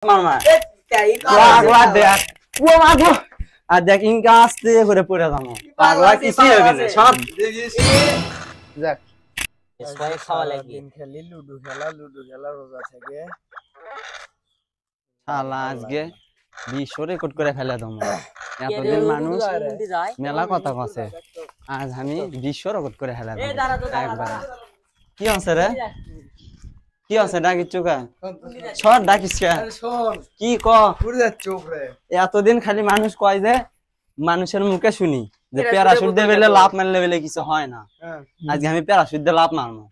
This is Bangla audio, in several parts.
মামা পাগলা দেখ ও মাগো আর দেখ ইনকা আস্তে করে পড়ে যাবো পাগলা কিছুই হবে না সব যাক সবাই খাওয়া লাগবে দিন খেলি লুডো খেলা রোজা থেকে শালা আজকে বিশ্ব রেকর্ড করে ফেলে দম এতদিন মানুষ মেলা কথা কছে আজ আমি বিশ্ব রেকর্ড করে ফেলে একবার কি আছে রে কি আছে ডাকিস চোখা শর্ট ডাকিস কি ক এতদিন খালি মানুষ কয় যে মানুষের মুখে শুনি যে প্যারাশুট দিয়ে বেলে লাভ মারলে বেলে কিছু হয় না আজকে আমি প্যারাশুট দিয়ে লাভ মারবো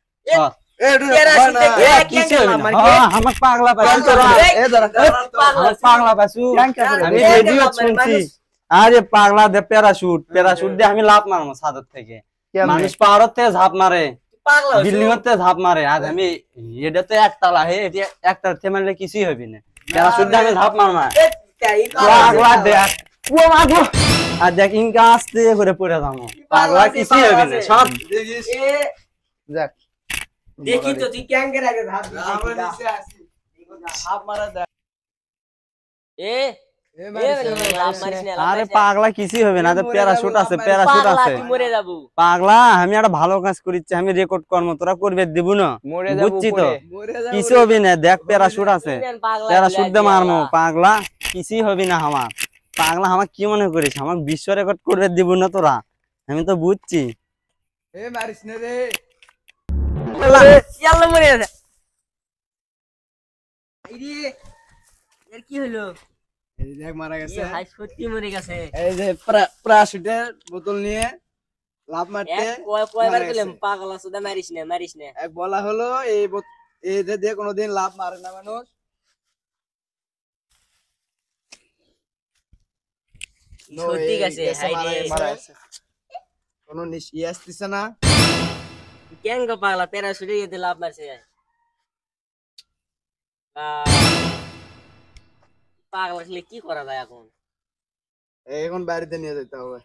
আরে পাগলা দে প্যারাশুট দিয়ে আমি লাভ মারবো ছাদের থেকে মানুষ পাহাড়ের থেকে ঝাঁপ মারে বিল্ডিং এর থেকে ঝাঁপ মারে আজ আমি এটা তো একতলা হে একতলা থেকে মারলে কিছুই হবে না প্যারাশুট দিয়ে আমি ঝাঁপ মারবো পাগলা দেখ ও মাগো আর দেখ ইনকা আস্তে করে পড়ে যাবো পাগলা কিছুই হবে না সব যাক দেখি তো তুই ক্যাঙ্গের আগে ভাব আমরা নিচে আসি হাফ মারা দেখ আরে পাগলা কিছুই হবে না প্যারাশুট আছে পাগলা আমি একটা ভালো কাজ করিচ্ছি আমি রেকর্ড করবো তোরা করবে দিব না বুঝছি তো কিছু হবে না দেখ প্যারাশুট আছে প্যারাশুট দিয়ে মারবো পাগলা কিছুই হবে না আমার পাগলা আমার কি মনে করিস আমার বিশ্ব রেকর্ড করবে দিব না তোরা আমি তো বুঝছি মারিস না রে কি হলো এই দেখ মারা গেছে সত্যি মরে গেছে এই যে প্যারাশুটের বোতল নিয়ে লাভ মারতে কয়বার বললাম পাগলা সুদা মারিস না এক বলা হলো এই যে কোনোদিন লাভ মারে না মানুষ সত্যি গেছে কোনো নিশি আসতেছে না কেন গো পাগলা প্যারাশুটে এতে লাভ মারছে পাগলা কি করা যায় এখন এখন বাড়িতে নিয়ে যেতে হবে